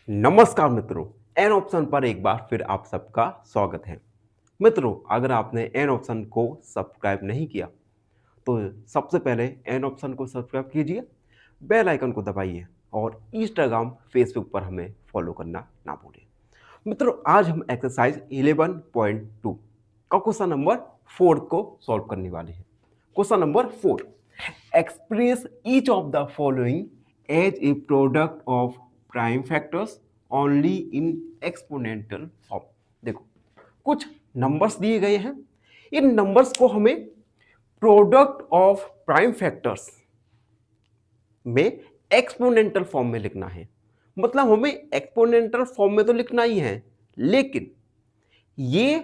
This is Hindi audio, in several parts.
नमस्कार मित्रों, एन ऑप्शन पर एक बार फिर आप सबका स्वागत है। मित्रों, अगर आपने एन ऑप्शन को सब्सक्राइब नहीं किया तो सबसे पहले एन ऑप्शन को सब्सक्राइब कीजिए, बेल आइकन को दबाइए और इंस्टाग्राम फेसबुक पर हमें फॉलो करना ना भूलें। मित्रों, आज हम एक्सरसाइज 11.2 का क्वेश्चन नंबर 4 को सॉल्व करने वाले हैं। Question number 4, express each of the following as a product of prime factors only in exponential form. देखो, कुछ नंबर्स दिए गए हैं, इन नंबर्स को हमें प्रोडक्ट ऑफ प्राइम फैक्टर्स में एक्सपोनेंशियल फॉर्म में लिखना है। मतलब हमें एक्सपोनेंशियल फॉर्म में तो लिखना ही है, लेकिन ये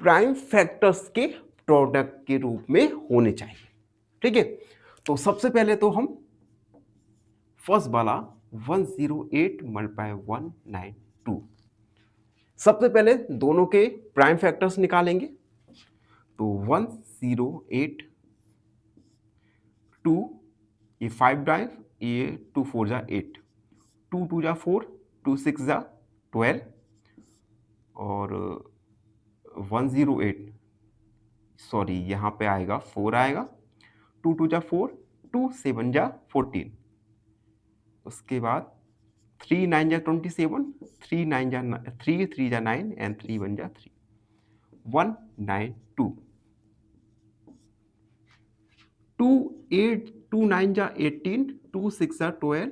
प्राइम फैक्टर्स के प्रोडक्ट के रूप में होने चाहिए। ठीक है, तो सबसे पहले तो हम फर्स्ट वाला 108 मल्टीप्लाई 192, सबसे पहले दोनों के प्राइम फैक्टर्स निकालेंगे। तो 108 2, ये 5 ड्राइव, ये 2 4 जा 8, 2 2 जा 4, 2 6 जा 12 और 108, सॉरी यहाँ पे आएगा 4 आएगा, 2 2 जा 4, 2 7 जा 14, उसके बाद 3 9 जा 27, 3 9 जा 3 3 जा 9 एंड 3 1 जा 3, 192, 2 8 2 9 जा 18, 2 6 जा 12,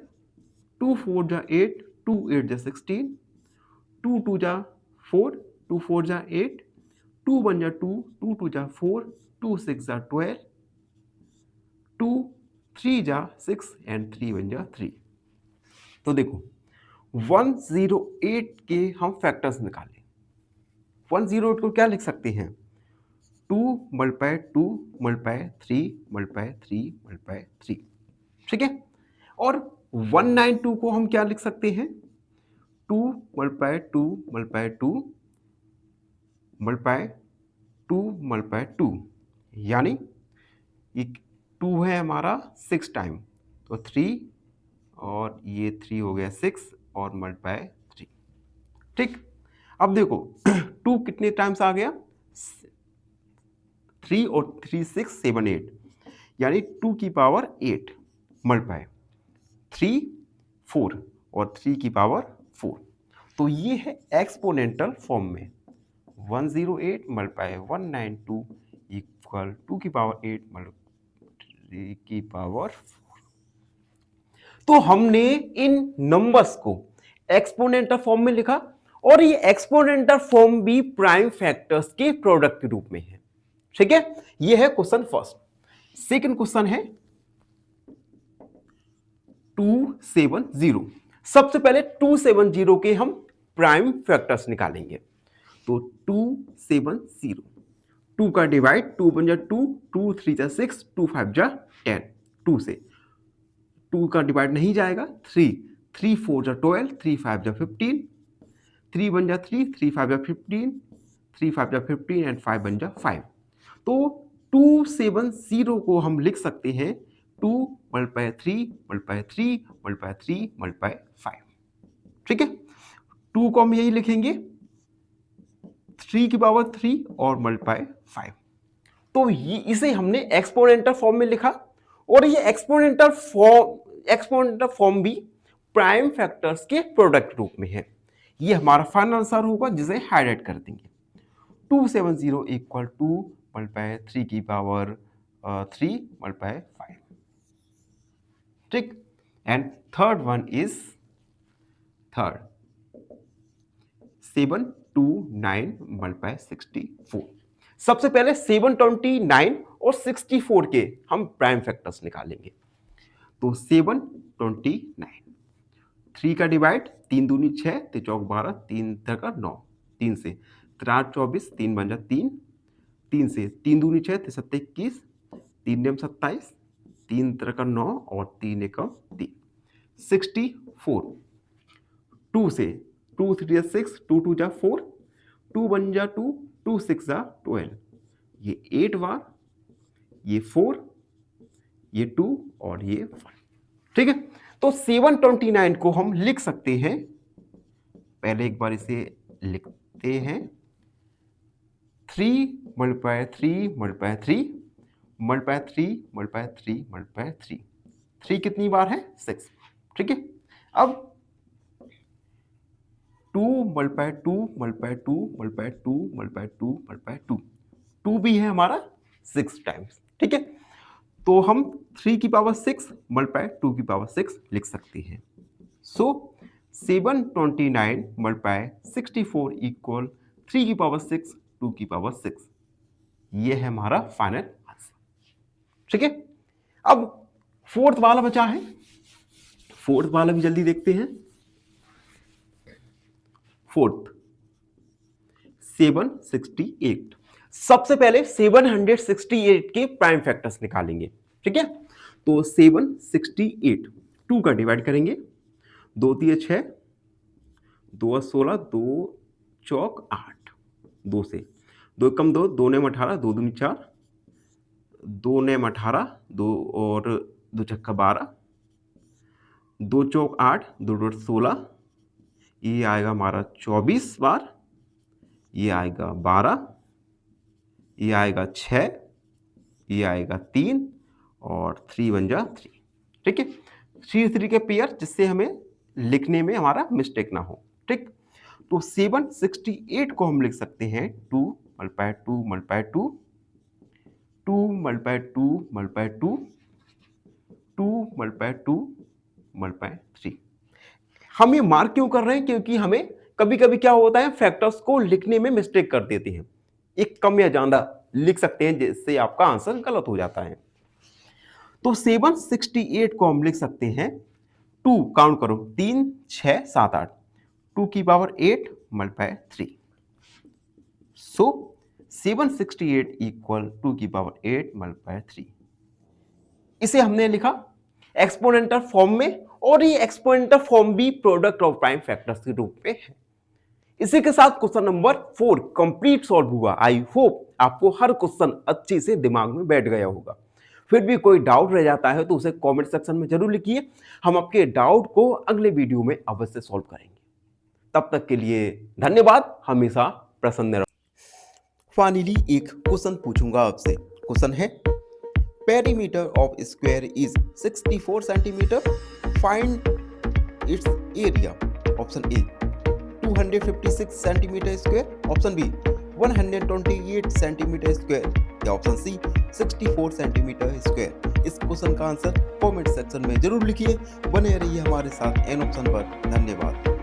2 4 जा 8, 2 8 जा 16, 2 2 जा 4, 2 4 जा 8, 2 1 जा 2, 2 2 जा 4, 2 6 जा 12, 2 3 जा 6 एंड 3 1 जा 3। तो देखो 108 के हम फैक्टर्स निकालें। 108 को क्या लिख सकते हैं? 2 मल्टीप्लाई 2 मल्टीप्लाई 3 मल्टीप्लाई 3 मल्टीप्लाई 3, ठीक है। और 192 को हम क्या लिख सकते हैं? 2 मल्टीप्लाई 2 मल्टीप्लाई 2 मल्टीप्लाई 2 मल्टीप्लाई 2, यानी ये 2 है हमारा 6 टाइम, तो 3 और ये 3 हो गया 6 और मल्टीप्लाई 3, ठीक। अब देखो 2 कितने टाइम्स आ गया? 3 और 3 6 7 8, यानी 2 की पावर 8 मल्टीप्लाई 3 4 और 3 की पावर 4। तो ये है एक्सपोनेंशियल फॉर्म में 108 मल्टीप्लाई 192 इक्वल 2 की पावर 8 मल्टीप्लाई 3 की पावर 4। तो हमने इन नंबर्स को एक्सपोनेंशियल फॉर्म में लिखा और ये एक्सपोनेंशियल फॉर्म भी प्राइम फैक्टर्स के प्रोडक्ट के रूप में है, ठीक है। ये है क्वेश्चन फर्स्ट। सेकंड क्वेश्चन है 270। सबसे पहले 270 के हम प्राइम फैक्टर्स निकालेंगे। तो 270, 2 का डिवाइड, 2 1 जा 2, 2 3 जा 6, 2 5 जा 10, 2 से 2 का डिवाइड नहीं जाएगा, 3 3 4 जा 12, 3 5 जा 15, 3 1 जा 3, 3 5 जा 15, 3 5 जा 15 एंड 5 1 जा 5। तो 270 को हम लिख सकते हैं 2 मल्टीप्लाई 3 मल्टीप्लाई 3 मल्टीप्लाई 3 मल्टीप्लाई 5, ठीक है। 2 को हम यही लिखेंगे 3 की पावर 3 और मल्टीप्लाई 5। तो इसे हमने एक्सपोनेंशियल फॉर्म में लिखा और ये एक्सपोनेंशियल फॉर्म भी प्राइम फैक्टर्स के प्रोडक्ट रूप में है। ये हमारा फाइनल आंसर होगा, जिसे हाईलाइट कर देंगे। 270 इक्वल 2 मल्टीप्लाई 3 की पावर 3 मल्टीप्लाई 5, ठीक। And third one is 729 multiply 64। सबसे पहले 729 और 64 के हम प्राइम फैक्टर्स निकालेंगे। तो 729, 3 का डिवाइड, 3 दूनी 6, 3 चौक 12, 3 का 9, 3 से 3 24, 3 बन जा 3, 3 से 3 दूनी 6, 3 7 21, 3 नेम 27, 3 का 9 और 3 एकम 3, 64। 2 से 2 3 6, 2 2 जा 4, 2 1 जा 2, 2 6 जा 12, ये 8 बार, ये 4, ये 2 और ये 1, ठीक है। तो 729 को हम लिख सकते हैं, पहले एक बार इसे लिखते हैं, 3 multiply 3 multiply 3 multiply 3 multiply 3 multiply 3, 3 कितनी बार है? 6। ठीक है। अब 2 multiply 2 multiply 2 multiply 2 multiply 2 multiply 2, 2 भी है हमारा 6 टाइम्स। ठीक है। तो हम 3 की पावर 6 मल्टीप्लाई 2 की पावर 6 लिख सकते हैं। सो 729 मल्टीप्लाई 64 इक्वल 3 की पावर 6 2 की पावर 6, ये है हमारा फाइनल आंसर। ठीक है। अब फोर्थ वाला बचा है, फोर्थ वाला भी जल्दी देखते हैं। फोर्थ 768, सबसे पहले 768 के प्राइम फैक्टर्स निकालेंगे। ठीक है। तो 768 2 का डिवाइड करेंगे, 2 3 6, 2 16, 2 चौक 8, 2 से 2 कम 2, 2 ने 18, 2 दूनी 4, 2 ने 18, 2 और 2 छक्का 12, 2 चौक 8, 2 डॉट 16, ये आएगा हमारा 24 बार, ये आएगा 12, ये आएगा 6, ये आएगा 3 और 3 बन जा 3। ठीक है। 3 के पेयर, जिससे हमें लिखने में हमारा मिस्टेक ना हो। ठीक। तो 768 को हम लिख सकते हैं 2 multiply 2 multiply 2, 2 multiply 2 multiply 2, 2 multiply 2 multiply 3। हम ये मार्क क्यों कर रहे हैं? क्योंकि हमें कभी कभी क्या होता है, फैक्टर्स को लिखने में मिस्टेक कर देते हैं, एक कम या ज्यादा लिख सकते हैं, जिससे आपका आंसर गलत हो जाता है। तो 768 को हम लिख सकते हैं 2, काउंट करो, 3 6 7 8, 2 की पावर 8 मल्टीप्लाई 3। सो 768 इक्वल 2 की पावर 8 मल्टीप्लाई 3। इसे हमने लिखा एक्सपोनेंटल फॉर्म में, और ये एक्सपोनेंटल फॉर्म भी प्रोडक्ट ऑफ प्राइम फैक्टर्स के रूप में है। इसी के साथ क्वेश्चन नंबर 4 कंप्लीट सॉल्व हुआ। आई होप आपको हर क्वेश्चन अच्छे से दिमाग में बैठ गया होगा। फिर भी कोई डाउट रह जाता है तो उसे कमेंट सेक्शन में जरूर लिखिए, हम आपके डाउट को अगले वीडियो में अवश्य सॉल्व करेंगे। तब तक के लिए धन्यवाद, हमेशा प्रसन्न रहो। फाइनली एक क्वेश्चन पूछूंगा आपसे। क्वेश्चन है, perimeter of square is 64 centimetre, find its area. Option A 256 centimetre square, option B 128 centimetre square, या ऑप्शन सी 64 सेंटीमीटर स्क्वायर। इस क्वेश्चन का आंसर कमेंट सेक्शन में जरूर लिखिए। बने रहिए हमारे साथ एन ऑप्शन पर। धन्यवाद।